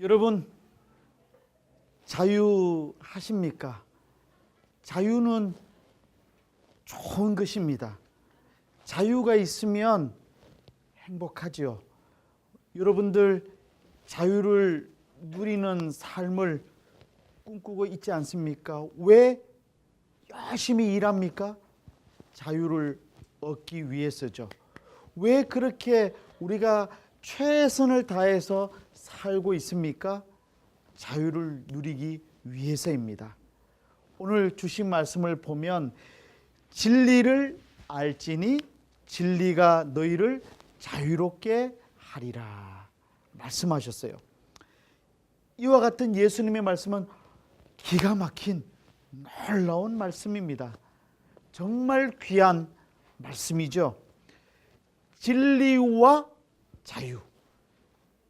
여러분, 자유하십니까? 자유는 좋은 것입니다. 자유가 있으면 행복하지요. 여러분들 자유를 누리는 삶을 꿈꾸고 있지 않습니까? 왜 열심히 일합니까? 자유를 얻기 위해서죠. 왜 그렇게 우리가 최선을 다해서 살고 있습니까? 자유를 누리기 위해서입니다. 오늘 주신 말씀을 보면 진리를 알지니 진리가 너희를 자유롭게 하리라 말씀하셨어요. 이와 같은 예수님의 말씀은 기가 막힌 놀라운 말씀입니다. 정말 귀한 말씀이죠. 진리와 자유,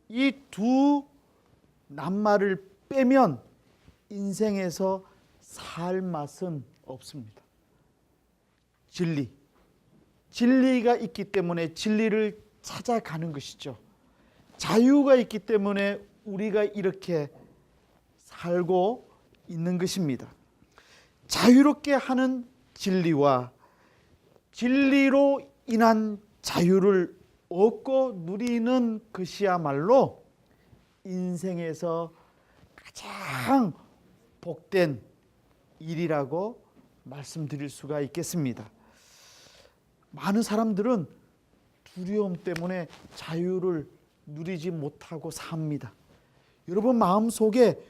이 두 낱말을 빼면 인생에서 살 맛은 없습니다. 진리가 있기 때문에 진리를 찾아가는 것이죠. 자유가 있기 때문에 우리가 이렇게 살고 있는 것입니다. 자유롭게 하는 진리와 진리로 인한 자유를 얻고 누리는 것이야말로 인생에서 가장 복된 일이라고 말씀드릴 수가 있겠습니다. 많은 사람들은 두려움 때문에 자유를 누리지 못하고 삽니다. 여러분 마음속에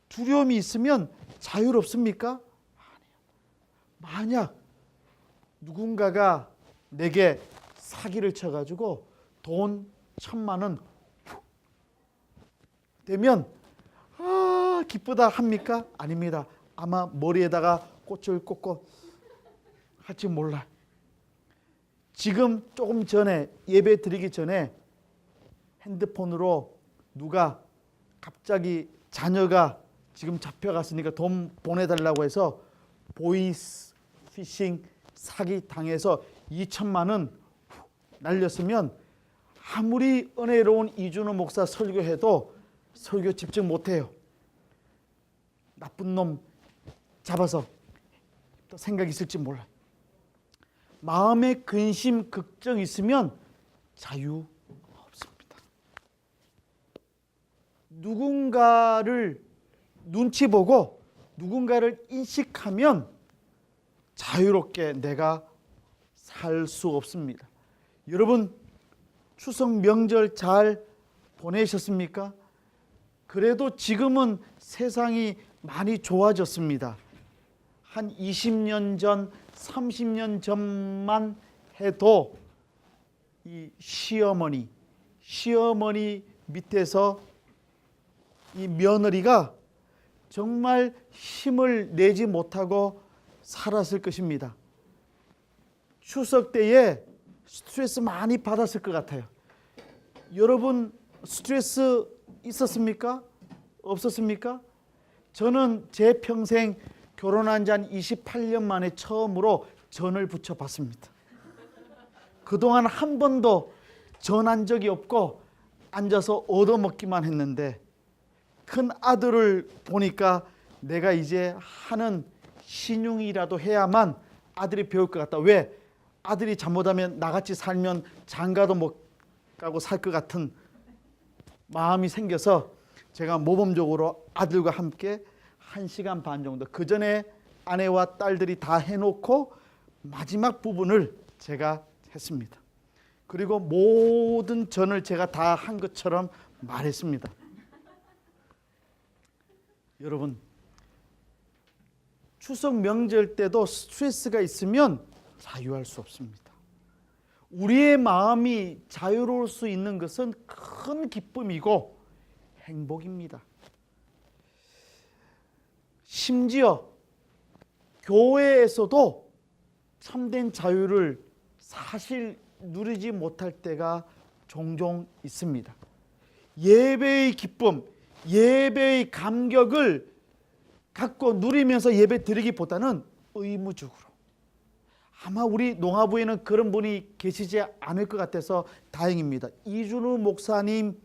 두려움이 있으면 자유롭습니까? 아니요. 만약 누군가가 내게 사기를 쳐가지고 돈 1,000만 원 되면 기쁘다 합니까? 아닙니다. 아마 머리에다가 꽃을 꽂고 할지 몰라요. 지금 조금 전에 예배 드리기 전에 핸드폰으로 누가 갑자기 자녀가 지금 잡혀갔으니까 돈 보내달라고 해서 보이스 피싱 사기 당해서 2,000만 원 날렸으면 아무리 은혜로운 이준호 목사 설교해도 설교 집중 못해요. 나쁜 놈 잡아서 또 생각이 있을지 몰라요. 마음에 근심, 걱정 있으면 자유 없습니다. 누군가를 눈치 보고 누군가를 인식하면 자유롭게 내가 살 수 없습니다. 여러분 추석 명절 잘 보내셨습니까? 그래도 지금은 세상이 많이 좋아졌습니다. 한 20년 전, 30년 전만 해도 이 시어머니 밑에서 이 며느리가 정말 힘을 내지 못하고 살았을 것입니다. 추석 때에 스트레스 많이 받았을 것 같아요. 여러분 스트레스 있었습니까? 없었습니까? 저는 제 평생 결혼한 지 한 28년 만에 처음으로 전을 부쳐봤습니다. 그동안 한 번도 전한 적이 없고 앉아서 얻어먹기만 했는데 큰 아들을 보니까 내가 이제 하는 신용이라도 해야만 아들이 배울 것 같다. 왜? 아들이 잘못하면 나같이 살면 장가도 못 가고 살 것 같은 마음이 생겨서 제가 모범적으로 아들과 함께 1시간 반 정도, 그 전에 아내와 딸들이 다 해놓고 마지막 부분을 제가 했습니다. 그리고 모든 전을 제가 다 한 것처럼 말했습니다. 여러분 추석 명절 때도 스트레스가 있으면 자유할 수 없습니다. 우리의 마음이 자유로울 수 있는 것은 큰 기쁨이고 행복입니다. 심지어 교회에서도 참된 자유를 사실 누리지 못할 때가 종종 있습니다. 예배의 기쁨, 예배의 감격을 갖고 누리면서 예배 드리기보다는 의무적으로, 아마 우리 농화부에는 그런 분이 계시지 않을 것 같아서 다행입니다. 이준우 목사님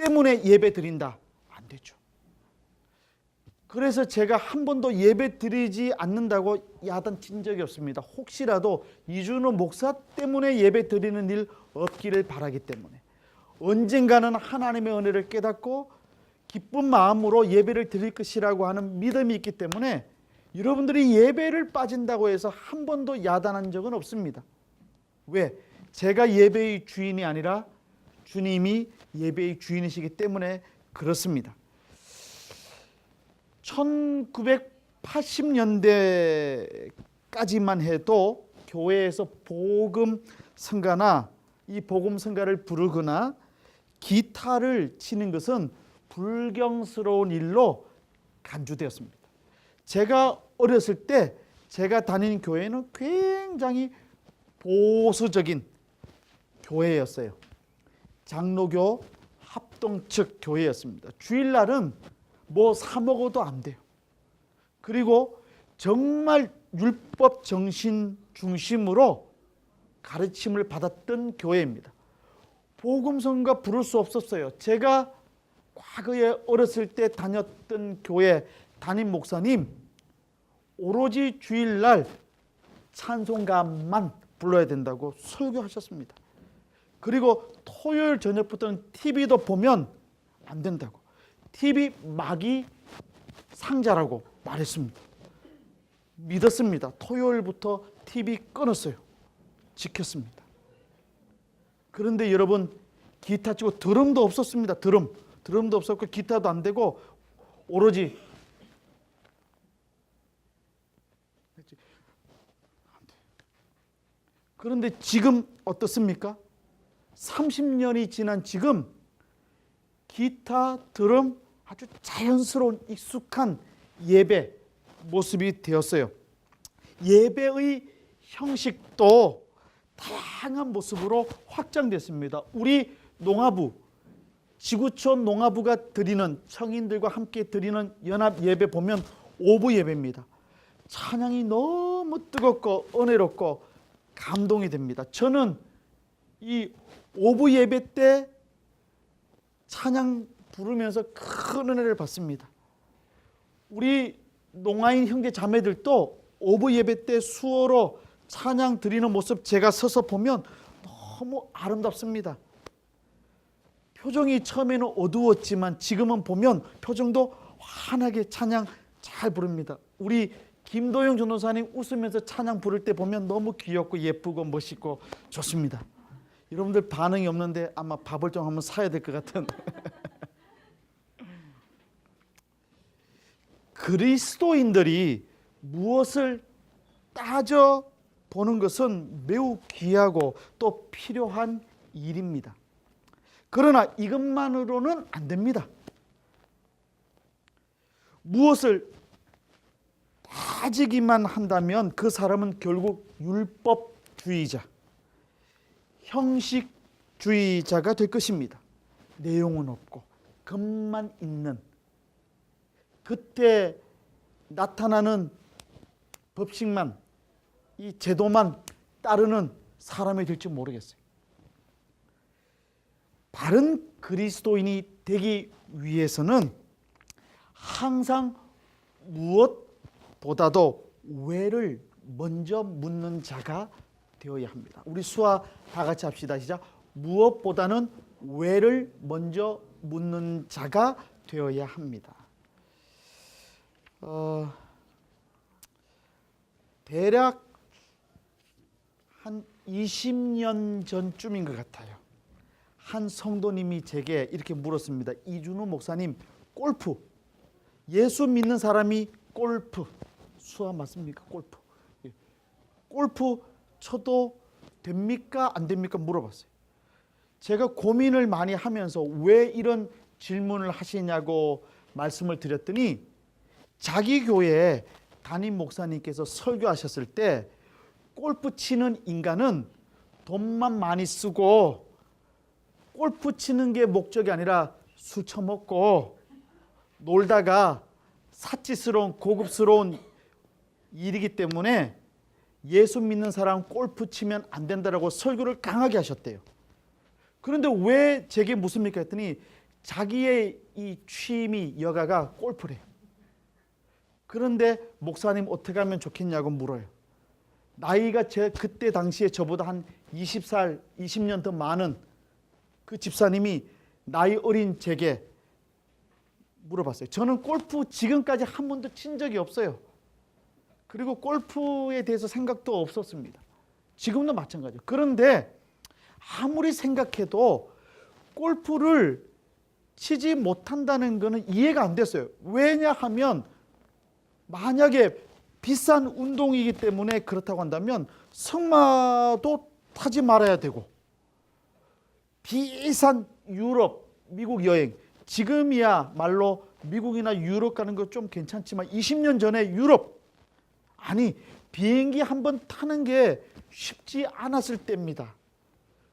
때문에 예배 드린다. 안 되죠. 그래서 제가 한 번도 예배 드리지 않는다고 야단친 적이 없습니다. 혹시라도 이준호 목사 때문에 예배 드리는 일 없기를 바라기 때문에 언젠가는 하나님의 은혜를 깨닫고 기쁜 마음으로 예배를 드릴 것이라고 하는 믿음이 있기 때문에 여러분들이 예배를 빠진다고 해서 한 번도 야단한 적은 없습니다. 왜? 제가 예배의 주인이 아니라 주님이 예배의 주인이시기 때문에 그렇습니다. 1980년대까지만 해도 교회에서 복음 성가나 이 복음 성가를 부르거나 기타를 치는 것은 불경스러운 일로 간주되었습니다. 제가 어렸을 때 제가 다니는 교회는 굉장히 보수적인 교회였어요. 장로교 합동측 교회였습니다. 주일날은 뭐 사 먹어도 안 돼요. 그리고 정말 율법 정신 중심으로 가르침을 받았던 교회입니다. 복음성가 부를 수 없었어요. 제가 과거에 어렸을 때 다녔던 교회 담임 목사님 오로지 주일날 찬송가만 불러야 된다고 설교하셨습니다. 그리고 토요일 저녁부터는 TV도 보면 안 된다고, TV 마귀 상자라고 말했습니다. 믿었습니다. 토요일부터 TV 끊었어요. 지켰습니다. 그런데 여러분, 기타 치고 드럼도 없었습니다. 드럼도 없었고 기타도 안 되고 오로지 그런데 지금 어떻습니까? 30년이 지난 지금 기타, 드럼 아주 자연스러운 익숙한 예배 모습이 되었어요. 예배의 형식도 다양한 모습으로 확장됐습니다. 우리 농아부, 지구촌 농아부가 드리는, 청인들과 함께 드리는 연합 예배 보면 오부 예배입니다. 찬양이 너무 뜨겁고 은혜롭고 감동이 됩니다. 저는 이 오부 예배 때 찬양 부르면서 큰 은혜를 받습니다. 우리 농아인 형제 자매들도 오부 예배 때 수어로 찬양 드리는 모습 제가 서서 보면 너무 아름답습니다. 표정이 처음에는 어두웠지만 지금은 보면 표정도 환하게 찬양 잘 부릅니다. 우리 김도영 전도사님 웃으면서 찬양 부를 때 보면 너무 귀엽고 예쁘고 멋있고 좋습니다. 여러분들 반응이 없는데 아마 밥을 좀 한번 사야 될 것 같은. 그리스도인들이 무엇을 따져 보는 것은 매우 귀하고 또 필요한 일입니다. 그러나 이것만으로는 안 됩니다. 무엇을 따지기만 한다면 그 사람은 결국 율법주의자, 형식주의자가 될 것입니다. 내용은 없고 겉만 있는, 그때 나타나는 법칙만, 이 제도만 따르는 사람이 될지 모르겠어요. 바른 그리스도인이 되기 위해서는 항상 무엇보다도 왜를 먼저 묻는 자가 되어야 합니다. 우리 수아 다 같이 합시다. 시작. 무엇보다는 왜를 먼저 묻는 자가 되어야 합니다. 대략 한 20년 전쯤인 것 같아요. 한 성도님이 제게 이렇게 물었습니다. 이준호 목사님, 골프, 예수 믿는 사람이 골프, 수아 맞습니까? 골프, 골프 쳐도 됩니까? 안 됩니까? 물어봤어요. 제가 고민을 많이 하면서 왜 이런 질문을 하시냐고 말씀을 드렸더니 자기 교회에 담임 목사님께서 설교하셨을 때 골프 치는 인간은 돈만 많이 쓰고 골프 치는 게 목적이 아니라 술 처먹고 놀다가 사치스러운 고급스러운 일이기 때문에 예수 믿는 사람 골프 치면 안 된다라고 설교를 강하게 하셨대요. 그런데 왜 제게 묻습니까 했더니 자기의 이 취미 여가가 골프래. 그런데 목사님 어떻게 하면 좋겠냐고 물어요. 나이가 그때 당시에 저보다 한 20살, 20년 더 많은 그 집사님이 나이 어린 제게 물어봤어요. 저는 골프 지금까지 한 번도 친 적이 없어요. 그리고 골프에 대해서 생각도 없었습니다. 지금도 마찬가지예요. 그런데 아무리 생각해도 골프를 치지 못한다는 것은 이해가 안 됐어요. 왜냐하면 만약에 비싼 운동이기 때문에 그렇다고 한다면 승마도 타지 말아야 되고, 비싼 유럽, 미국 여행, 지금이야 말로 미국이나 유럽 가는 거 좀 괜찮지만 20년 전에 유럽, 아니 비행기 한번 타는 게 쉽지 않았을 때입니다.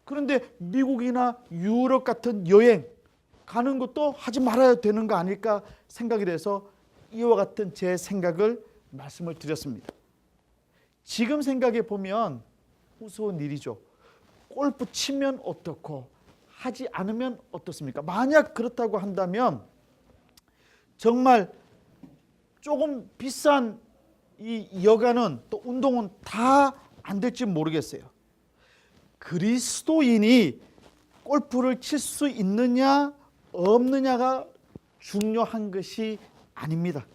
그런데 미국이나 유럽 같은 여행 가는 것도 하지 말아야 되는 거 아닐까 생각이 돼서 이와 같은 제 생각을 말씀을 드렸습니다. 지금 생각해 보면 우스운 일이죠. 골프 치면 어떻고 하지 않으면 어떻습니까? 만약 그렇다고 한다면 정말 조금 비싼 이 여가는 또 운동은 다 안 될지 모르겠어요. 그리스도인이 골프를 칠 수 있느냐 없느냐가 중요한 것이 아닙니다.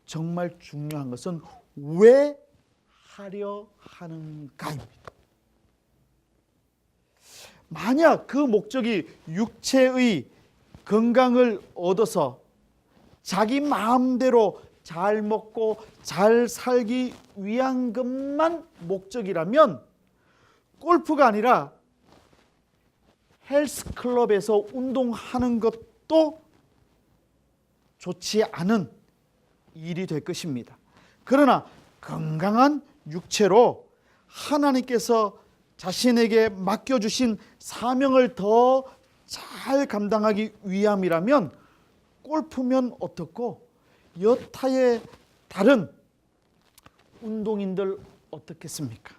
정말 중요한 것은 왜 하려 하는가입니다. 만약 그 목적이 육체의 건강을 얻어서 자기 마음대로 잘 먹고 잘 살기 위한 것만 목적이라면 골프가 아니라 헬스클럽에서 운동하는 것도 좋지 않은 일이 될 것입니다. 그러나 건강한 육체로 하나님께서 자신에게 맡겨주신 사명을 더 잘 감당하기 위함이라면 골프면 어떻고 여타의 다른 운동인들 어떻겠습니까?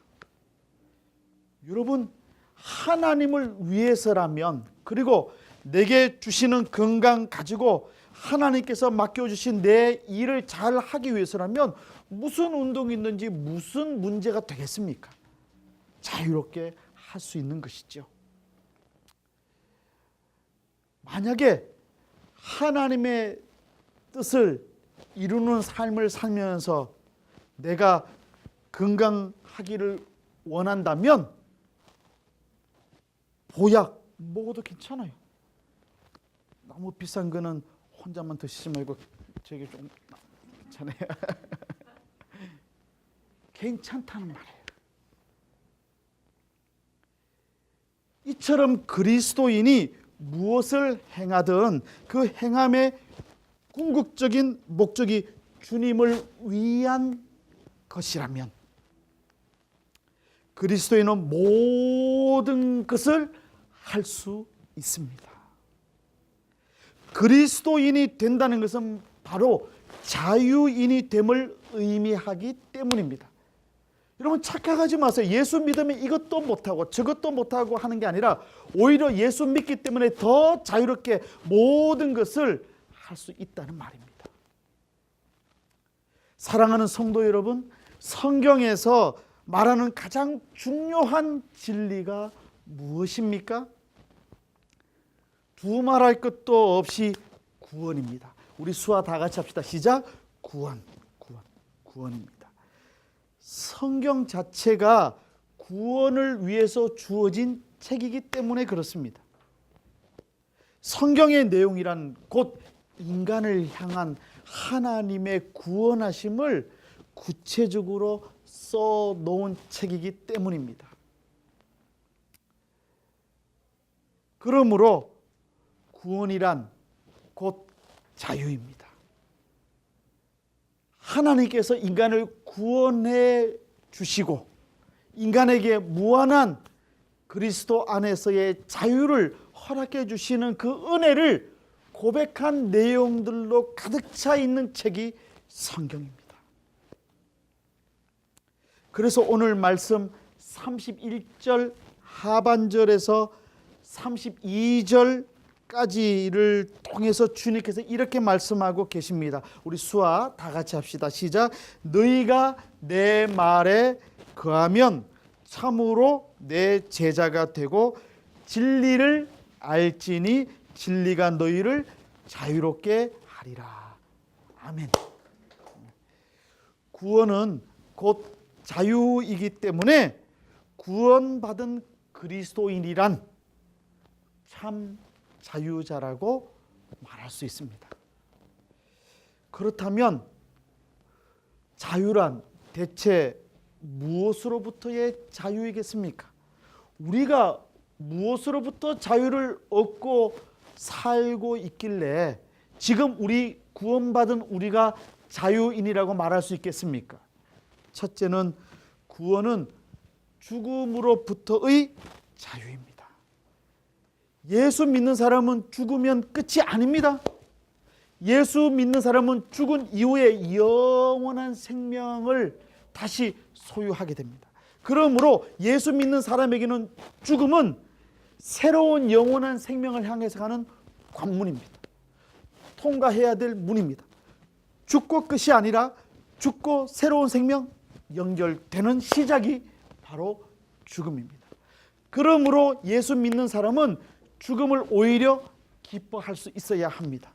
여러분, 하나님을 위해서라면, 그리고 내게 주시는 건강 가지고 하나님께서 맡겨주신 내 일을 잘 하기 위해서라면 무슨 운동이 있는지 무슨 문제가 되겠습니까? 자유롭게 할 수 있는 것이죠. 만약에 하나님의 뜻을 이루는 삶을 살면서 내가 건강하기를 원한다면 보약 먹어도 괜찮아요. 너무 비싼 거는 혼자만 드시지 말고 저게 좀 괜찮아요. 괜찮다는 말이에요. 이처럼 그리스도인이 무엇을 행하든 그 행함의 궁극적인 목적이 주님을 위한 것이라면 그리스도인은 모든 것을 할 수 있습니다. 그리스도인이 된다는 것은 바로 자유인이 됨을 의미하기 때문입니다. 여러분 착각하지 마세요. 예수 믿으면 이것도 못하고 저것도 못하고 하는 게 아니라 오히려 예수 믿기 때문에 더 자유롭게 모든 것을 할 수 있다는 말입니다. 사랑하는 성도 여러분, 성경에서 말하는 가장 중요한 진리가 무엇입니까? 두말할 것도 없이 구원입니다. 우리 수화 다 같이 합시다. 시작. 구원입니다. 성경 자체가 구원을 위해서 주어진 책이기 때문에 그렇습니다. 성경의 내용이란 곧 인간을 향한 하나님의 구원하심을 구체적으로 써놓은 책이기 때문입니다. 그러므로 구원이란 곧 자유입니다. 하나님께서 인간을 구원해 주시고 인간에게 무한한 그리스도 안에서의 자유를 허락해 주시는 그 은혜를 고백한 내용들로 가득 차 있는 책이 성경입니다. 그래서 오늘 말씀 31절 하반절에서 32절 가지를 통해서 주님께서 이렇게 말씀하고 계십니다. 우리 수아 다 같이 합시다. 시작. 너희가 내 말에 거하면 참으로 내 제자가 되고 진리를 알지니 진리가 너희를 자유롭게 하리라. 아멘. 구원은 곧 자유이기 때문에 구원받은 그리스도인이란 참 자유자라고 말할 수 있습니다. 그렇다면 자유란 대체 무엇으로부터의 자유이겠습니까? 우리가 무엇으로부터 자유를 얻고 살고 있길래 지금 우리 구원받은 우리가 자유인이라고 말할 수 있겠습니까? 첫째는 구원은 죽음으로부터의 자유입니다. 예수 믿는 사람은 죽으면 끝이 아닙니다. 예수 믿는 사람은 죽은 이후에 영원한 생명을 다시 소유하게 됩니다. 그러므로 예수 믿는 사람에게는 죽음은 새로운 영원한 생명을 향해서 가는 관문입니다. 통과해야 될 문입니다. 죽고 끝이 아니라 죽고 새로운 생명 연결되는 시작이 바로 죽음입니다. 그러므로 예수 믿는 사람은 죽음을 오히려 기뻐할 수 있어야 합니다.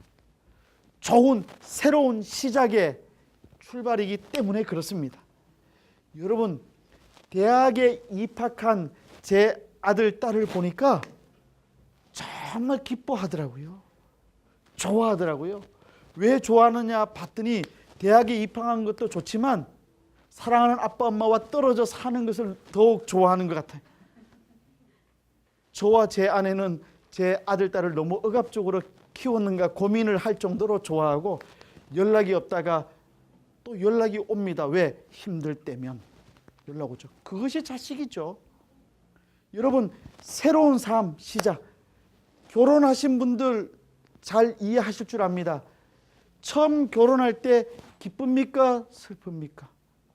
좋은 새로운 시작의 출발이기 때문에 그렇습니다. 여러분, 대학에 입학한 제 아들, 딸을 보니까 정말 기뻐하더라고요. 좋아하더라고요. 왜 좋아하느냐 봤더니 대학에 입학한 것도 좋지만 사랑하는 아빠, 엄마와 떨어져 사는 것을 더욱 좋아하는 것 같아요. 저와 제 아내는 제 아들, 딸을 너무 억압적으로 키웠는가 고민을 할 정도로 좋아하고 연락이 없다가 또 연락이 옵니다. 왜? 힘들 때면 연락 오죠. 그것이 자식이죠. 여러분, 새로운 삶 시작. 결혼하신 분들 잘 이해하실 줄 압니다. 처음 결혼할 때 기쁩니까? 슬픕니까?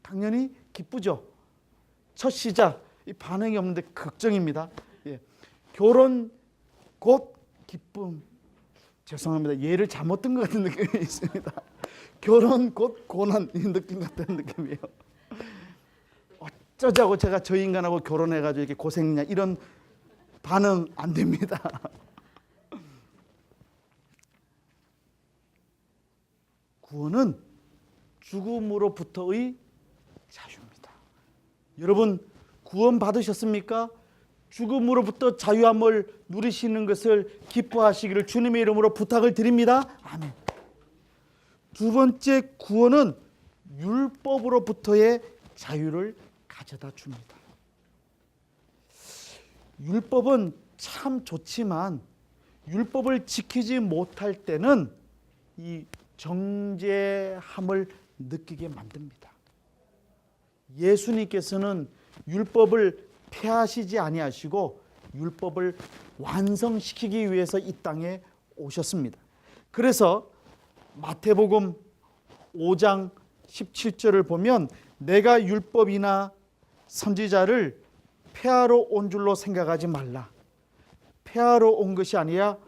당연히 기쁘죠. 첫 시작, 이 반응이 없는데 걱정입니다. 예. 결혼 곧 기쁨. 죄송합니다. 예를 잘못 든 것 같은 느낌이 있습니다. 결혼 곧 고난, 이 느낌 같은 느낌이에요. 어쩌자고 제가 저 인간하고 결혼해가지고 이렇게 고생이냐, 이런 반응 안 됩니다. 구원은 죽음으로부터의 자유입니다. 여러분, 구원 받으셨습니까? 죽음으로부터 자유함을 누리시는 것을 기뻐하시기를 주님의 이름으로 부탁을 드립니다. 아멘. 두 번째, 구원은 율법으로부터의 자유를 가져다 줍니다. 율법은 참 좋지만 율법을 지키지 못할 때는 이 정죄함을 느끼게 만듭니다. 예수님께서는 율법을 폐하시지 아니하시고 율법을 완성시키기 위해서 이 땅에 오셨습니다. 그래서 마태복음 5장 17절을 보면 내가 율법이나 선지자를 폐하러 온 줄로 생각하지 말라. 폐하러 온 것이 아니라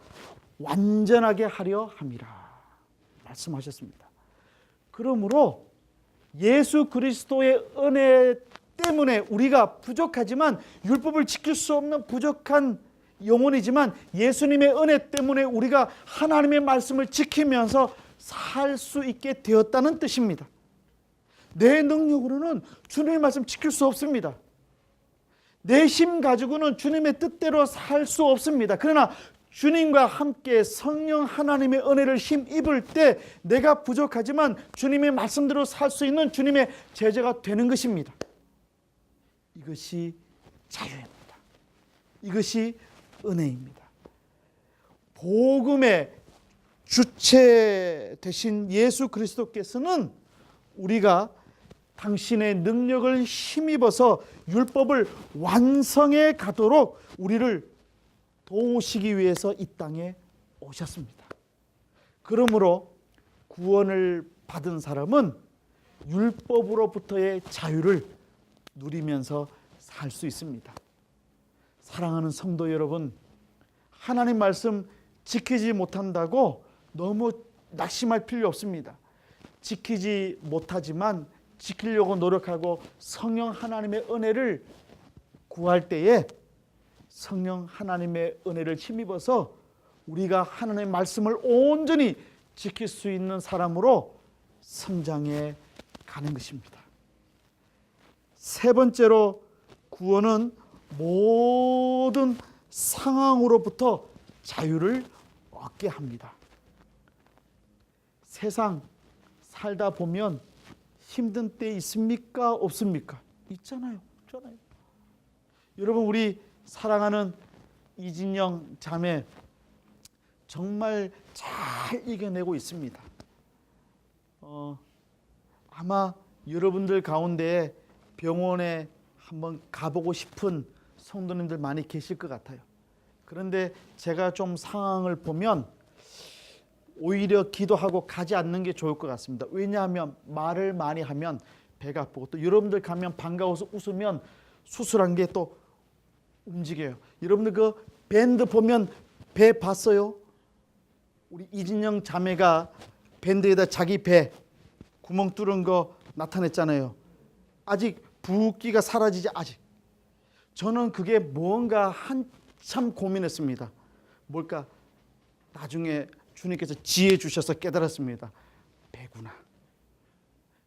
완전하게 하려 함이라 말씀하셨습니다. 그러므로 예수 그리스도의 은혜 때문에 우리가 부족하지만 율법을 지킬 수 없는 부족한 영혼이지만 예수님의 은혜 때문에 우리가 하나님의 말씀을 지키면서 살 수 있게 되었다는 뜻입니다. 내 능력으로는 주님의 말씀 지킬 수 없습니다. 내 힘 가지고는 주님의 뜻대로 살 수 없습니다. 그러나 주님과 함께 성령 하나님의 은혜를 힘입을 때 내가 부족하지만 주님의 말씀대로 살 수 있는 주님의 제자가 되는 것입니다. 이것이 자유입니다. 이것이 은혜입니다. 복음의 주체 되신 예수 그리스도께서는 우리가 당신의 능력을 힘입어서 율법을 완성해 가도록 우리를 도우시기 위해서 이 땅에 오셨습니다. 그러므로 구원을 받은 사람은 율법으로부터의 자유를 누리면서 살 수 있습니다. 사랑하는 성도 여러분, 하나님 말씀 지키지 못한다고 너무 낙심할 필요 없습니다. 지키지 못하지만 지키려고 노력하고 성령 하나님의 은혜를 구할 때에 성령 하나님의 은혜를 힘입어서 우리가 하나님의 말씀을 온전히 지킬 수 있는 사람으로 성장해 가는 것입니다. 세 번째로 구원은 모든 상황으로부터 자유를 얻게 합니다. 세상 살다 보면 힘든 때 있습니까? 없습니까? 있잖아요. 여러분, 우리 사랑하는 이진영 자매 정말 잘 이겨내고 있습니다. 아마 여러분들 가운데 병원에 한번 가보고 싶은 성도님들 많이 계실 것 같아요. 그런데 제가 좀 상황을 보면 오히려 기도하고 가지 않는 게 좋을 것 같습니다. 왜냐하면 말을 많이 하면 배가 아프고, 또 여러분들 가면 반가워서 웃으면 수술한 게 또 움직여요. 여러분들 그 밴드 보면 배 봤어요? 우리 이진영 자매가 밴드에다 자기 배 구멍 뚫은 거 나타냈잖아요. 아직 붓기가 사라지지 아직. 저는 그게 뭔가 한참 고민했습니다. 뭘까? 나중에 주님께서 지혜 주셔서 깨달았습니다. 배구나.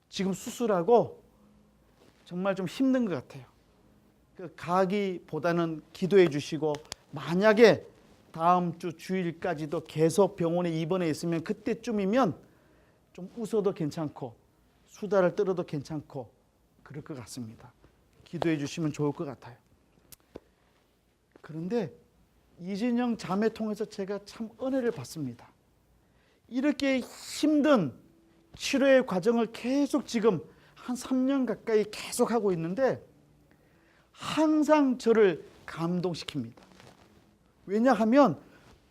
지금 수술하고 정말 좀 힘든 것 같아요. 가기보다는 기도해 주시고, 만약에 다음 주 주일까지도 계속 병원에 입원해 있으면 그때쯤이면 좀 웃어도 괜찮고 수다를 떨어도 괜찮고 그럴 것 같습니다. 기도해 주시면 좋을 것 같아요. 그런데 이진영 자매 통해서 제가 참 은혜를 받습니다. 이렇게 힘든 치료의 과정을 계속 지금 한 3년 가까이 계속 하고 있는데 항상 저를 감동시킵니다. 왜냐하면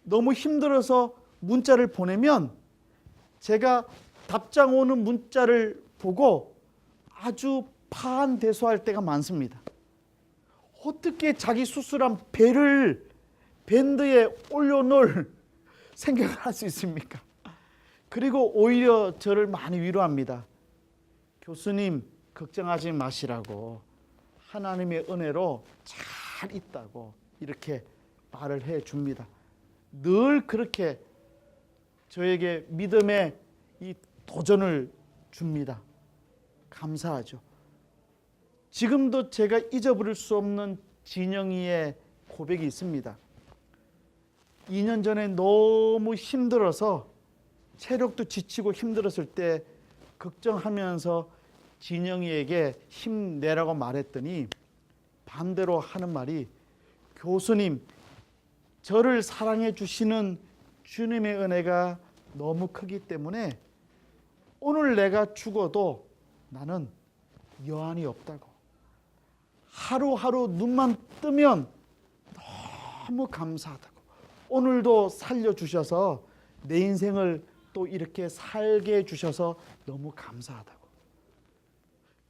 너무 힘들어서 문자를 보내면 제가 답장 오는 문자를 보고 아주 파한대소할 때가 많습니다. 어떻게 자기 수술한 배를 밴드에 올려놓을 생각을 할 수 있습니까? 그리고 오히려 저를 많이 위로합니다. 교수님, 걱정하지 마시라고, 하나님의 은혜로 잘 있다고 이렇게 말을 해 줍니다. 늘 그렇게 저에게 믿음의 이 도전을 줍니다. 감사하죠. 지금도 제가 잊어버릴 수 없는 진영이의 고백이 있습니다. 2년 전에 너무 힘들어서 체력도 지치고 힘들었을 때 걱정하면서 진영이에게 힘내라고 말했더니 반대로 하는 말이, 교수님, 저를 사랑해 주시는 주님의 은혜가 너무 크기 때문에 오늘 내가 죽어도 나는 여한이 없다고. 하루하루 눈만 뜨면 너무 감사하다고. 오늘도 살려주셔서 내 인생을 또 이렇게 살게 해주셔서 너무 감사하다고.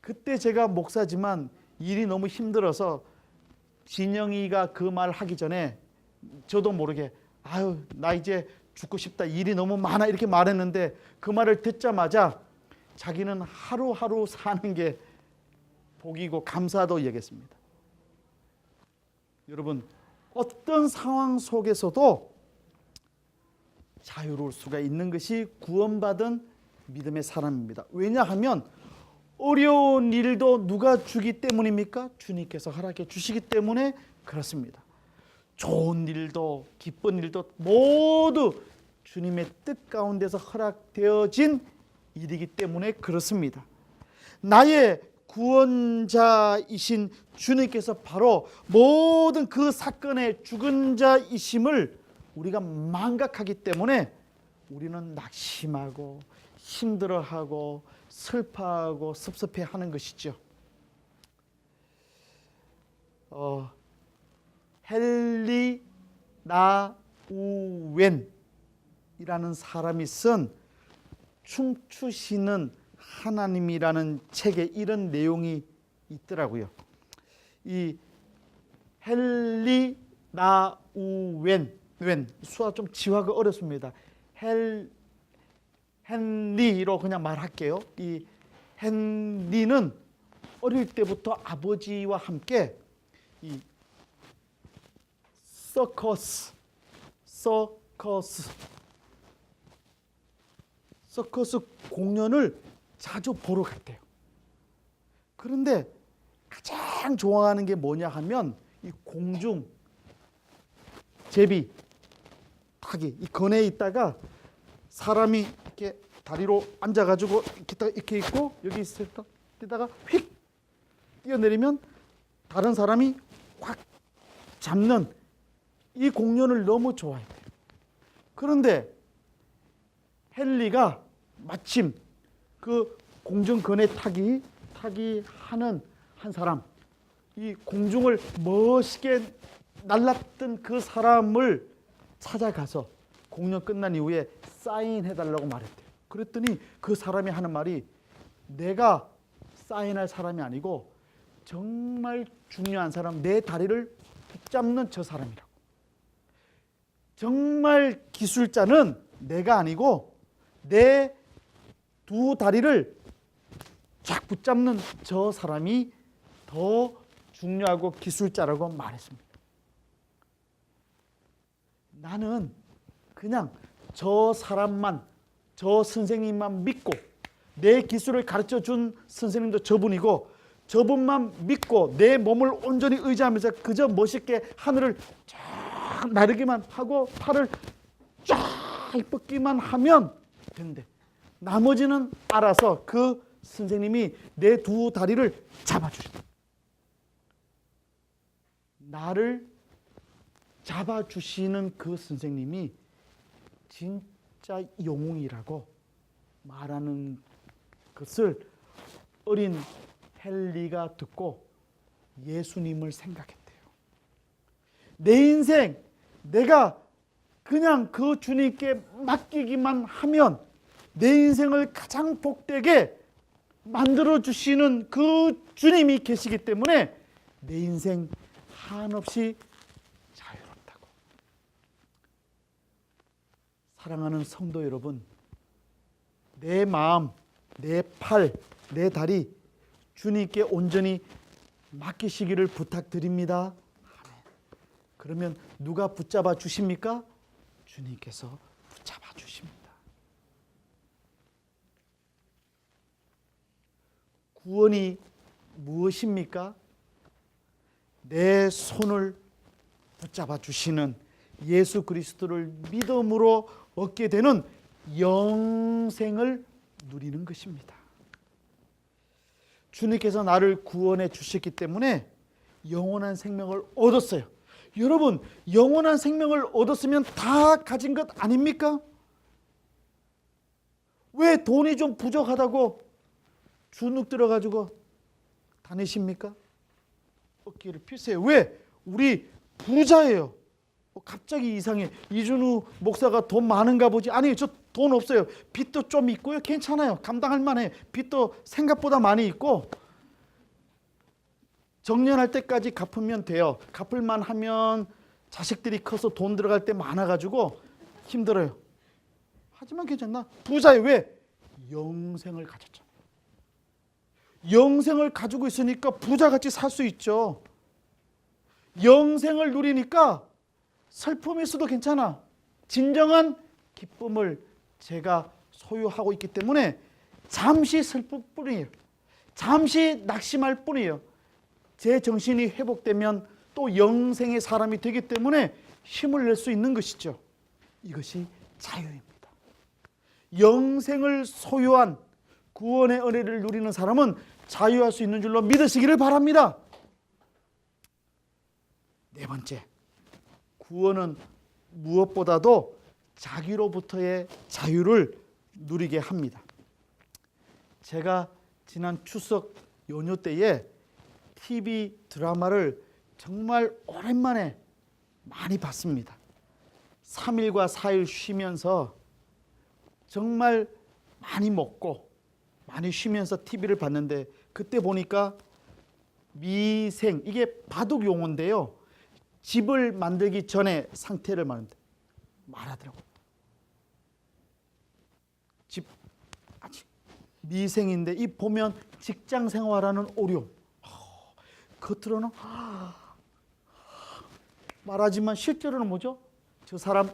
그때 제가 목사지만 일이 너무 힘들어서 진영이가 그 말 하기 전에 저도 모르게 아유 나 이제 죽고 싶다, 일이 너무 많아, 이렇게 말했는데 그 말을 듣자마자 자기는 하루하루 사는 게 복이고 감사하다고 얘기했습니다. 여러분, 어떤 상황 속에서도 자유로울 수가 있는 것이 구원받은 믿음의 사람입니다. 왜냐하면 어려운 일도 누가 주기 때문입니까? 주님께서 허락해 주시기 때문에 그렇습니다. 좋은 일도 기쁜 일도 모두 주님의 뜻 가운데서 허락되어진 일이기 때문에 그렇습니다. 나의 구원자이신 주님께서 바로 모든 그 사건의 죽은 자이심을 우리가 망각하기 때문에 우리는 낙심하고 힘들어하고 슬퍼하고 섭섭해하는 것이죠. 헨리 나우웬이라는 사람이 쓴 춤추시는 하나님이라는 책에 이런 내용이 있더라고요. 이 헨리 나우웬, 수화 좀 지화가 어렵습니다. 헨리로 그냥 말할게요. 이 헨리는 어릴 때부터 아버지와 함께 이 서커스 공연을 자주 보러 갔대요. 그런데 가장 좋아하는 게 뭐냐 하면 이 공중 제비 타기, 이 건에 있다가 사람이 이렇게 다리로 앉아가지고 이렇게 있고 여기 있다가 휙 뛰어내리면 다른 사람이 확 잡는 이 공연을 너무 좋아했대요. 그런데 헨리가 마침 그 공중건에 타기 하는 한 사람, 이 공중을 멋있게 날랐던 그 사람을 찾아가서 공연 끝난 이후에 사인해달라고 말했대요. 그랬더니 그 사람이 하는 말이 내가 사인할 사람이 아니고 정말 중요한 사람, 내 다리를 붙잡는 저 사람이라고. 정말 기술자는 내가 아니고 내 두 다리를 쫙 붙잡는 저 사람이 더 중요하고 기술자라고 말했습니다. 나는 그냥 저 사람만, 저 선생님만 믿고 내 기술을 가르쳐 준 선생님도 저분이고 저분만 믿고 내 몸을 온전히 의지하면서 그저 멋있게 하늘을 쫙 나르기만 하고 팔을 쫙 뻗기만 하면 된대. 나머지는 알아서 그 선생님이 내 두 다리를 잡아주신다. 나를 잡아주시는 그 선생님이 진짜 영웅이라고 말하는 것을 어린 헨리가 듣고 예수님을 생각했대요. 내 인생 내가 그냥 그 주님께 맡기기만 하면 내 인생을 가장 복되게 만들어주시는 그 주님이 계시기 때문에 내 인생 한없이 자유롭다고. 사랑하는 성도 여러분, 내 마음, 내 팔, 내 다리 주님께 온전히 맡기시기를 부탁드립니다. 아멘. 그러면 누가 붙잡아 주십니까? 주님께서 붙잡아 주십니다. 구원이 무엇입니까? 내 손을 붙잡아 주시는 예수 그리스도를 믿음으로 얻게 되는 영생을 누리는 것입니다. 주님께서 나를 구원해 주셨기 때문에 영원한 생명을 얻었어요. 여러분, 영원한 생명을 얻었으면 다 가진 것 아닙니까? 왜 돈이 좀 부족하다고 주눅 들어가지고 다니십니까? 어깨를 피세요. 왜? 우리 부자예요. 갑자기 이상해. 이준우 목사가 돈 많은가 보지. 아니, 저 돈 없어요. 빚도 좀 있고요. 괜찮아요. 감당할 만해. 빚도 생각보다 많이 있고 정년할 때까지 갚으면 돼요. 갚을만 하면 자식들이 커서 돈 들어갈 때 많아가지고 힘들어요. 하지만 괜찮나? 부자예요. 왜? 영생을 가졌잖아요. 영생을 가지고 있으니까 부자같이 살 수 있죠. 영생을 누리니까 슬픔이 있어도 괜찮아. 진정한 기쁨을 제가 소유하고 있기 때문에 잠시 슬플 뿐이에요. 잠시 낙심할 뿐이에요. 제 정신이 회복되면 또 영생의 사람이 되기 때문에 힘을 낼 수 있는 것이죠. 이것이 자유입니다. 영생을 소유한 구원의 은혜를 누리는 사람은 자유할 수 있는 줄로 믿으시기를 바랍니다. 네 번째, 구원은 무엇보다도 자기로부터의 자유를 누리게 합니다. 제가 지난 추석 연휴 때에 TV 드라마를 정말 오랜만에 많이 봤습니다. 3일과 4일 쉬면서 정말 많이 먹고 많이 쉬면서 TV를 봤는데 그때 보니까 미생, 이게 바둑 용어인데요. 집을 만들기 전에 상태를 말합니다. 말하더라고요. 집 아직 미생인데 이 보면 직장 생활하는 어려움. 겉으로는 말하지만 실제로는 뭐죠? 저 사람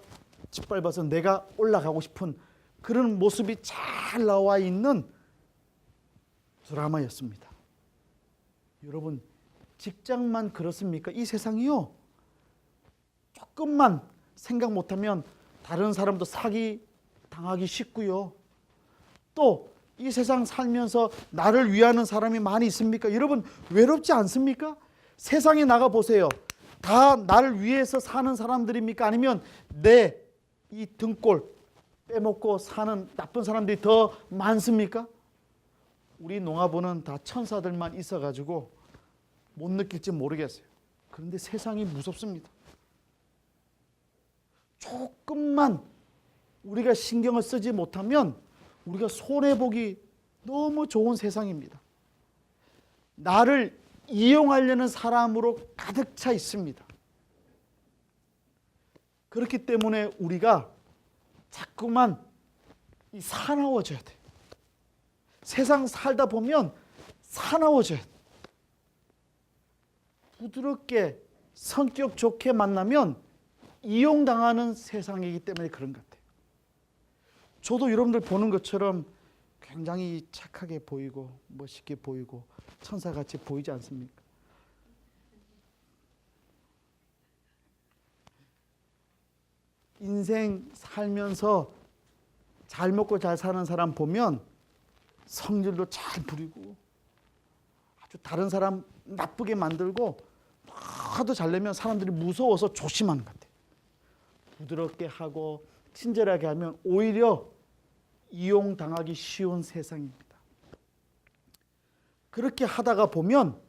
짓밟아서 내가 올라가고 싶은 그런 모습이 잘 나와 있는 드라마였습니다. 여러분, 직장만 그렇습니까? 이 세상이요, 조금만 생각 못하면 다른 사람도 사기 당하기 쉽고요. 또 이 세상 살면서 나를 위하는 사람이 많이 있습니까? 여러분, 외롭지 않습니까? 세상에 나가 보세요. 다 나를 위해서 사는 사람들입니까? 아니면 내 이 등골 빼먹고 사는 나쁜 사람들이 더 많습니까? 우리 농아부는 다 천사들만 있어가지고 못 느낄지 모르겠어요. 그런데 세상이 무섭습니다. 조금만 우리가 신경을 쓰지 못하면 우리가 손해보기 너무 좋은 세상입니다. 나를 이용하려는 사람으로 가득 차 있습니다. 그렇기 때문에 우리가 자꾸만 사나워져야 돼요. 세상 살다 보면 사나워져야 돼요. 부드럽게 성격 좋게 만나면 이용당하는 세상이기 때문에 그런 것 같아요. 저도 여러분들 보는 것처럼 굉장히 착하게 보이고 멋있게 보이고 천사같이 보이지 않습니까? 인생 살면서 잘 먹고 잘 사는 사람 보면 성질도 잘 부리고 아주 다른 사람 나쁘게 만들고 하도 잘 내면 사람들이 무서워서 조심하는 것 같아요. 부드럽게 하고 친절하게 하면 오히려 이용당하기 쉬운 세상입니다. 그렇게 하다가 보면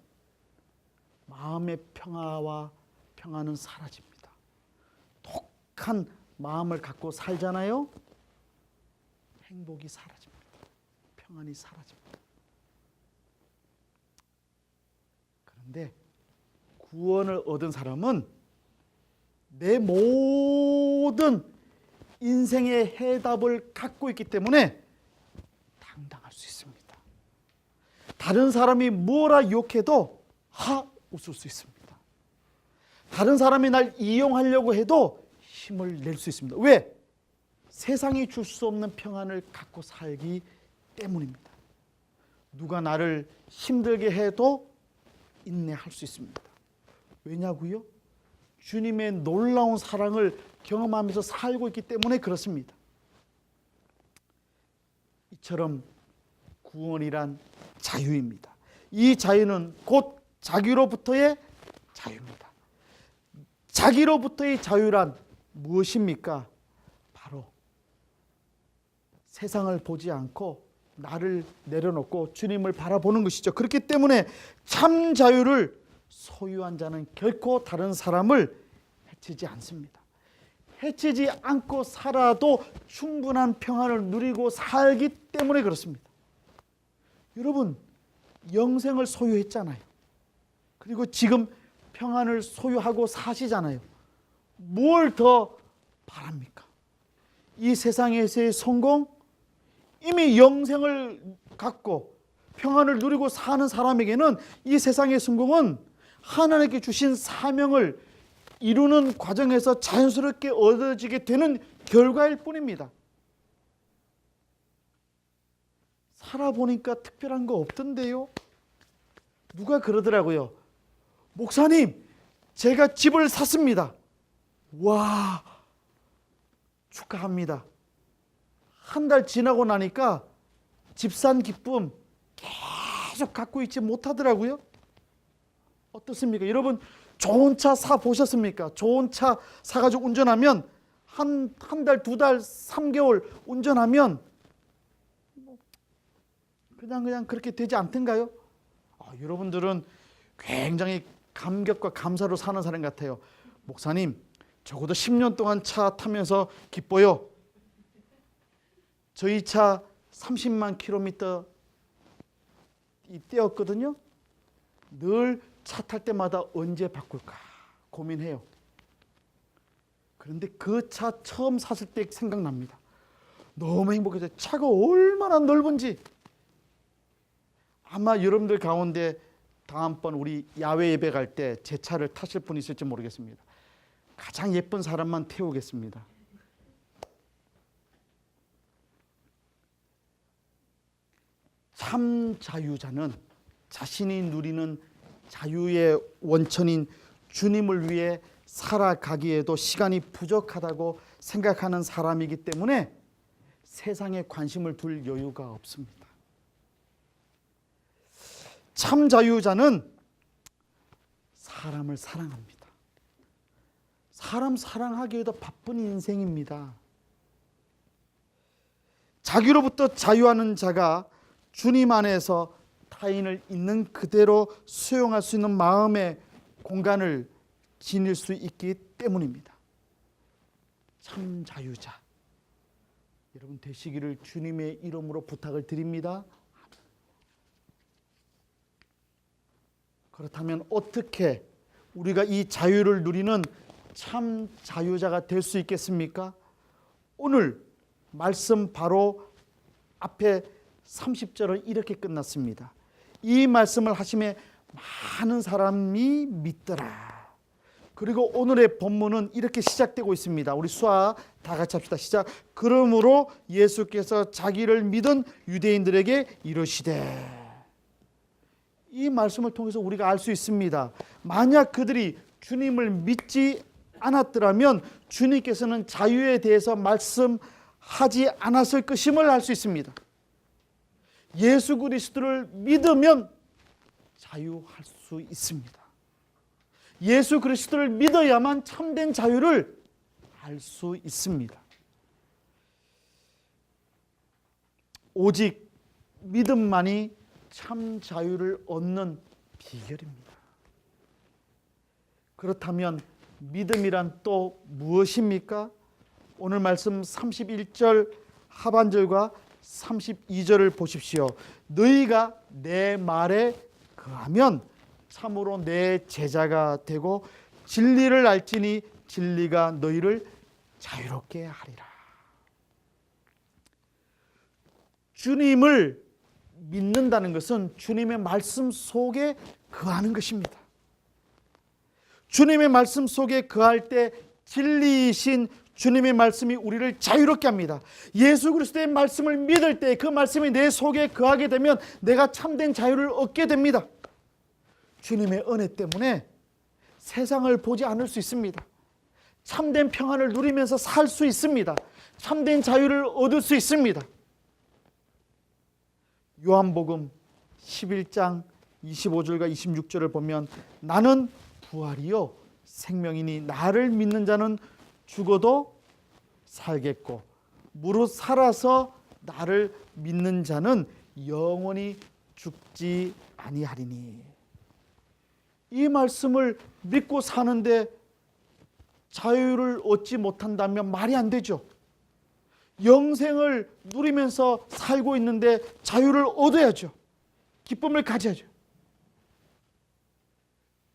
마음의 평화와 평안은 사라집니다. 독한 마음을 갖고 살잖아요. 행복이 사라집니다. 평안이 사라집니다. 그런데 구원을 얻은 사람은 내 모든 인생의 해답을 갖고 있기 때문에 당당할 수 있습니다. 다른 사람이 뭐라 욕해도 웃을 수 있습니다. 다른 사람이 날 이용하려고 해도 힘을 낼 수 있습니다. 왜? 세상이 줄 수 없는 평안을 갖고 살기 때문입니다. 누가 나를 힘들게 해도 인내할 수 있습니다. 왜냐고요? 주님의 놀라운 사랑을 경험하면서 살고 있기 때문에 그렇습니다. 이처럼 구원이란 자유입니다. 이 자유는 곧 자기로부터의 자유입니다. 자기로부터의 자유란 무엇입니까? 바로 세상을 보지 않고 나를 내려놓고 주님을 바라보는 것이죠. 그렇기 때문에 참 자유를 소유한 자는 결코 다른 사람을 해치지 않습니다. 해치지 않고 살아도 충분한 평안을 누리고 살기 때문에 그렇습니다. 여러분, 영생을 소유했잖아요. 그리고 지금 평안을 소유하고 사시잖아요. 뭘 더 바랍니까? 이 세상에서의 성공? 이미 영생을 갖고 평안을 누리고 사는 사람에게는 이 세상의 성공은 하나님께 주신 사명을 이루는 과정에서 자연스럽게 얻어지게 되는 결과일 뿐입니다. 살아보니까 특별한 거 없던데요. 누가 그러더라고요. 목사님, 제가 집을 샀습니다. 와, 축하합니다. 한 달 지나고 나니까 집 산 기쁨 계속 갖고 있지 못하더라고요. 어떻습니까? 여러분, 좋은 차 사 보셨습니까? 좋은 차 사가지고 운전하면 한 달, 두 달, 3개월 운전하면 그냥 그렇게 되지 않던가요? 여러분들은 굉장히 감격과 감사로 사는 사람 같아요. 목사님, 적어도 10년 동안 차 타면서 기뻐요. 저희 차 30만 킬로미터 떼었거든요. 늘 차 탈 때마다 언제 바꿀까 고민해요. 그런데 그 차 처음 샀을 때 생각납니다. 너무 행복해서 차가 얼마나 넓은지. 아마 여러분들 가운데 다음번 우리 야외 예배 갈 때 제 차를 타실 분 있을지 모르겠습니다. 가장 예쁜 사람만 태우겠습니다. 참 자유자는 자신이 누리는 자유의 원천인 주님을 위해 살아가기에도 시간이 부족하다고 생각하는 사람이기 때문에 세상에 관심을 둘 여유가 없습니다. 참 자유자는 사람을 사랑합니다. 사람 사랑하기에도 바쁜 인생입니다. 자기로부터 자유하는 자가 주님 안에서 타인을 있는 그대로 수용할 수 있는 마음의 공간을 지닐 수 있기 때문입니다. 참 자유자 여러분 되시기를 주님의 이름으로 부탁을 드립니다. 그렇다면 어떻게 우리가 이 자유를 누리는 참 자유자가 될 수 있겠습니까? 오늘 말씀 바로 앞에 30절은 이렇게 끝났습니다. 이 말씀을 하심에 많은 사람이 믿더라. 그리고 오늘의 본문은 이렇게 시작되고 있습니다. 우리 수아 다 같이 합시다. 시작. 그러므로 예수께서 자기를 믿은 유대인들에게 이르시되. 이 말씀을 통해서 우리가 알 수 있습니다. 만약 그들이 주님을 믿지 않았더라면 주님께서는 자유에 대해서 말씀하지 않았을 것임을 알 수 있습니다. 예수 그리스도를 믿으면 자유할 수 있습니다. 예수 그리스도를 믿어야만 참된 자유를 알 수 있습니다. 오직 믿음만이 참 자유를 얻는 비결입니다. 그렇다면 믿음이란 또 무엇입니까? 오늘 말씀 31절 하반절과 32절을 보십시오. 너희가 내 말에 거하면 참으로 내 제자가 되고 진리를 알지니 진리가 너희를 자유롭게 하리라. 주님을 믿는다는 것은 주님의 말씀 속에 거하는 것입니다. 주님의 말씀 속에 거할 때 진리이신 주님의 말씀이 우리를 자유롭게 합니다. 예수 그리스도의 말씀을 믿을 때 그 말씀이 내 속에 거하게 되면 내가 참된 자유를 얻게 됩니다. 주님의 은혜 때문에 세상을 보지 않을 수 있습니다. 참된 평안을 누리면서 살 수 있습니다. 참된 자유를 얻을 수 있습니다. 요한복음 11장 25절과 26절을 보면 나는 부활이요 생명이니 나를 믿는 자는 죽어도 살겠고 무릇 살아서 나를 믿는 자는 영원히 죽지 아니하리니. 이 말씀을 믿고 사는데 자유를 얻지 못한다면 말이 안 되죠. 영생을 누리면서 살고 있는데 자유를 얻어야죠. 기쁨을 가져야죠.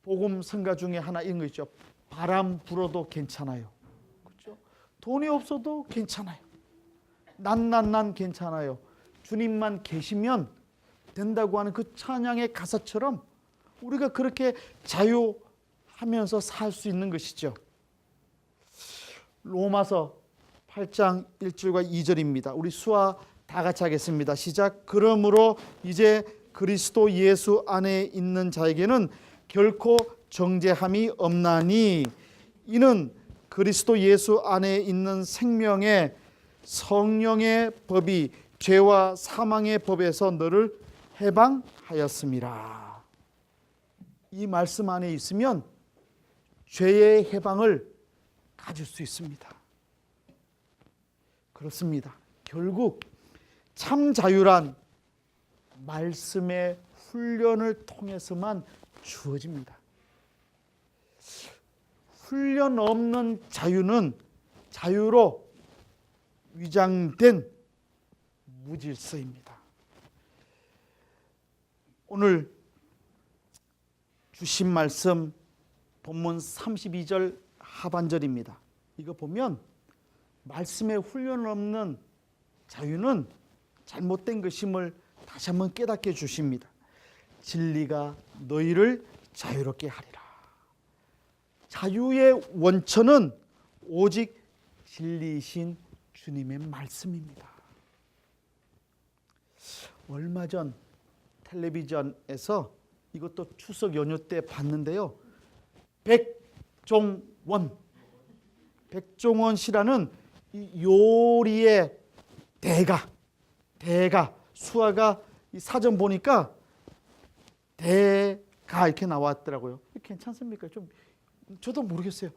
복음 성가 중에 하나 이런 거 있죠. 바람 불어도 괜찮아요. 그렇죠? 돈이 없어도 괜찮아요. 난 괜찮아요. 주님만 계시면 된다고 하는 그 찬양의 가사처럼 우리가 그렇게 자유하면서 살 수 있는 것이죠. 로마서 8장 1절과 2절입니다. 우리 수아 다 같이 하겠습니다. 시작. 그러므로 이제 그리스도 예수 안에 있는 자에게는 결코 정죄함이 없나니 이는 그리스도 예수 안에 있는 생명의 성령의 법이 죄와 사망의 법에서 너를 해방하였음이라. 이 말씀 안에 있으면 죄의 해방을 가질 수 있습니다. 그렇습니다. 결국 참 자유란 말씀의 훈련을 통해서만 주어집니다. 훈련 없는 자유는 자유로 위장된 무질서입니다. 오늘 주신 말씀 본문 32절 하반절입니다. 이거 보면 말씀에 훈련 없는 자유는 잘못된 것임을 다시 한번 깨닫게 주십니다. 진리가 너희를 자유롭게 하리라. 자유의 원천은 오직 진리이신 주님의 말씀입니다. 얼마 전 텔레비전에서 이것도 추석 연휴 때 봤는데요. 백종원 씨라는 이 요리의 대가 수아가 이 사전 보니까 대가 이렇게 나왔더라고요. 괜찮습니까? 좀 저도 모르겠어요.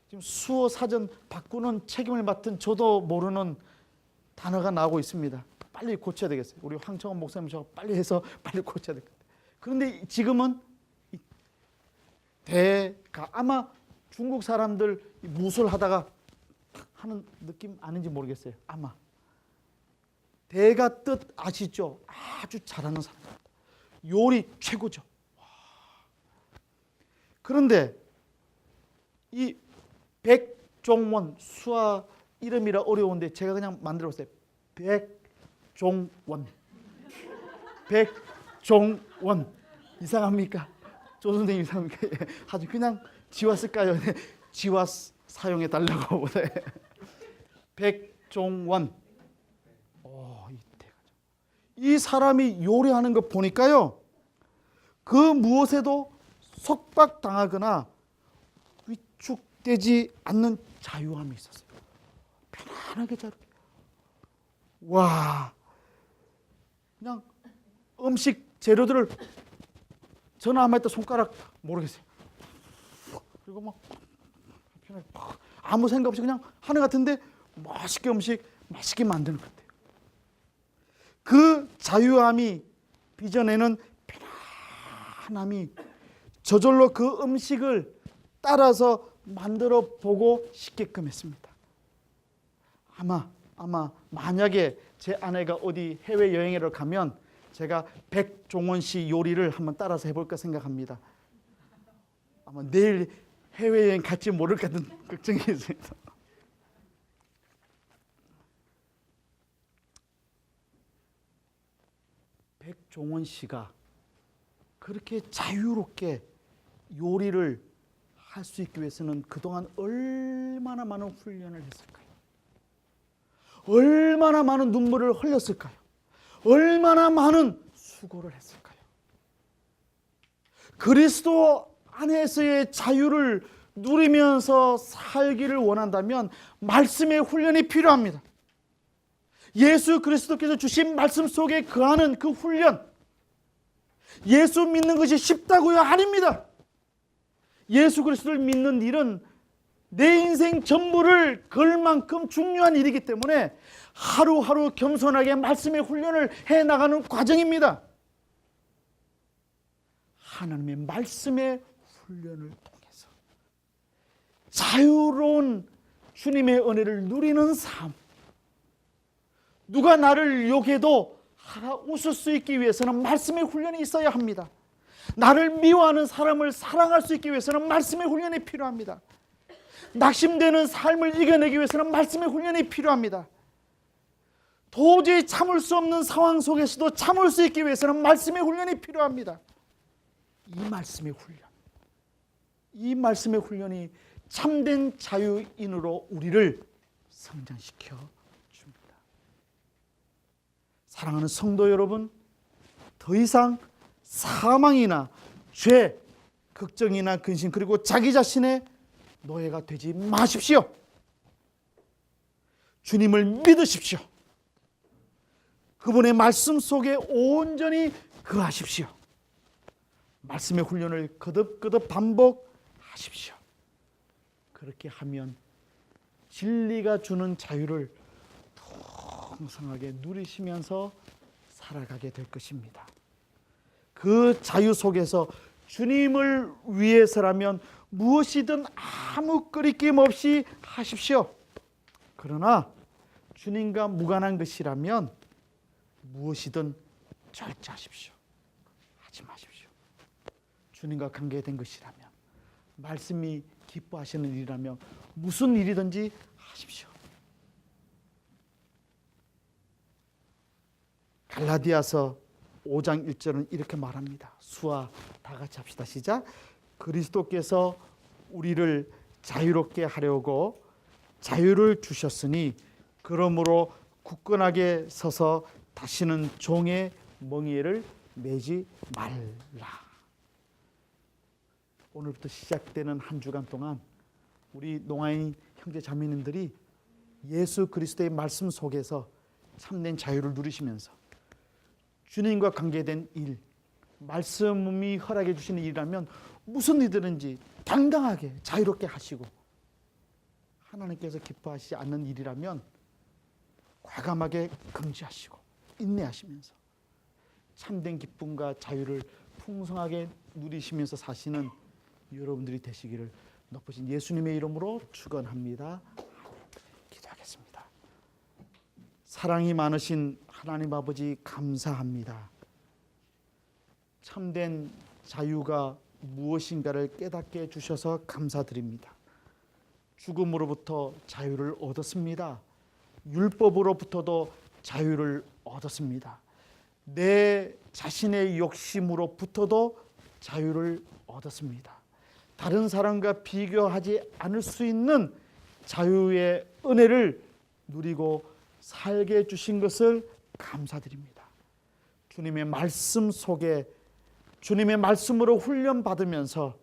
지금 수어 사전 바꾸는 책임을 맡은 저도 모르는 단어가 나오고 있습니다. 빨리 고쳐야 되겠어요. 우리 황청원 목사님 저 빨리 해서 빨리 고쳐야 되겠다. 그런데 지금은 대가 아마 중국 사람들 무술하다가 하는 느낌 아닌지 모르겠어요. 아마 대가 뜻 아시죠? 아주 잘하는 사람입니다. 요리 최고죠. 그런데 이 백종원 수아 이름이라 어려운데 제가 그냥 만들었어요. 백종원 이상합니까? 조 선생님 이상합니까? 아주 그냥 지화 쓸까요? 지화 사용해 달라고. 백종원. 이 사람이 요리하는 거 보니까요, 그 무엇에도 속박당하거나 위축되지 않는 자유함이 있었어요. 편안하게 자유롭게. 와, 그냥 음식 재료들을 전화 안 받을 때 손가락 모르겠어요. 그리고 막 편하게 아무 생각 없이 그냥 하는 것 같은데 맛있게 음식 맛있게 만드는 것 같아요. 그 자유함이 빚어내는 편안함이 저절로 그 음식을 따라서 만들어 보고 싶게끔 했습니다. 아마 만약에 제 아내가 어디 해외여행을 가면 제가 백종원 씨 요리를 한번 따라서 해볼까 생각합니다. 아마 내일 해외여행 갈지 모를까 하는 걱정이 있습니다. 백종원 씨가 그렇게 자유롭게 요리를 할 수 있기 위해서는 그동안 얼마나 많은 훈련을 했을까요? 얼마나 많은 눈물을 흘렸을까요? 얼마나 많은 수고를 했을까요? 그리스도 안에서의 자유를 누리면서 살기를 원한다면 말씀의 훈련이 필요합니다. 예수 그리스도께서 주신 말씀 속에 거하는 그 훈련, 예수 믿는 것이 쉽다고요? 아닙니다. 예수 그리스도를 믿는 일은 내 인생 전부를 걸 만큼 중요한 일이기 때문에 하루하루 겸손하게 말씀의 훈련을 해나가는 과정입니다. 하나님의 말씀의 훈련을 통해서 자유로운 주님의 은혜를 누리는 삶, 누가 나를 욕해도 웃을 수 있기 위해서는 말씀의 훈련이 있어야 합니다. 나를 미워하는 사람을 사랑할 수 있기 위해서는 말씀의 훈련이 필요합니다. 낙심되는 삶을 이겨내기 위해서는 말씀의 훈련이 필요합니다. 도저히 참을 수 없는 상황 속에서도 참을 수 있기 위해서는 말씀의 훈련이 필요합니다. 이 말씀의 훈련, 이 말씀의 훈련이 참된 자유인으로 우리를 성장시켜 줍니다. 사랑하는 성도 여러분, 더 이상 사망이나 죄, 걱정이나 근심, 그리고 자기 자신의 노예가 되지 마십시오. 주님을 믿으십시오. 그분의 말씀 속에 온전히 거하십시오. 말씀의 훈련을 거듭거듭 반복하십시오. 그렇게 하면 진리가 주는 자유를 풍성하게 누리시면서 살아가게 될 것입니다. 그 자유 속에서 주님을 위해서라면 무엇이든 아무 끄리낌 없이 하십시오. 그러나 주님과 무관한 것이라면 무엇이든 절제하십시오. 하지 마십시오. 주님과 관계된 것이라면 말씀이 기뻐하시는 일이라며 무슨 일이든지 하십시오. 갈라디아서 5장 1절은 이렇게 말합니다. 수아 다 같이 합시다. 시작. 그리스도께서 우리를 자유롭게 하려고 자유를 주셨으니 그러므로 굳건하게 서서 다시는 종의 멍에를 매지 말라. 오늘부터 시작되는 한 주간 동안 우리 농아인 형제 자매님들이 예수 그리스도의 말씀 속에서 참된 자유를 누리시면서 주님과 관계된 일, 말씀이 허락해 주시는 일이라면 무슨 일이든지 당당하게 자유롭게 하시고, 하나님께서 기뻐하시지 않는 일이라면 과감하게 금지하시고 인내하시면서 참된 기쁨과 자유를 풍성하게 누리시면서 사시는 여러분들이 되시기를 높으신 예수님의 이름으로 축원합니다. 기도하겠습니다. 사랑이 많으신 하나님 아버지, 감사합니다. 참된 자유가 무엇인가를 깨닫게 해주셔서 감사드립니다. 죽음으로부터 자유를 얻었습니다. 율법으로부터도 자유를 얻었습니다. 내 자신의 욕심으로부터도 자유를 얻었습니다. 다른 사람과 비교하지 않을 수 있는 자유의 은혜를 누리고 살게 해주신 것을 감사드립니다. 주님의 말씀 속에 주님의 말씀으로 훈련받으면서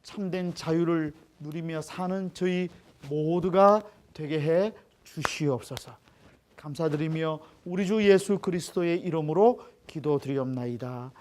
참된 자유를 누리며 사는 저희 모두가 되게 해 주시옵소서. 감사드리며 우리 주 예수 그리스도의 이름으로 기도드리옵나이다.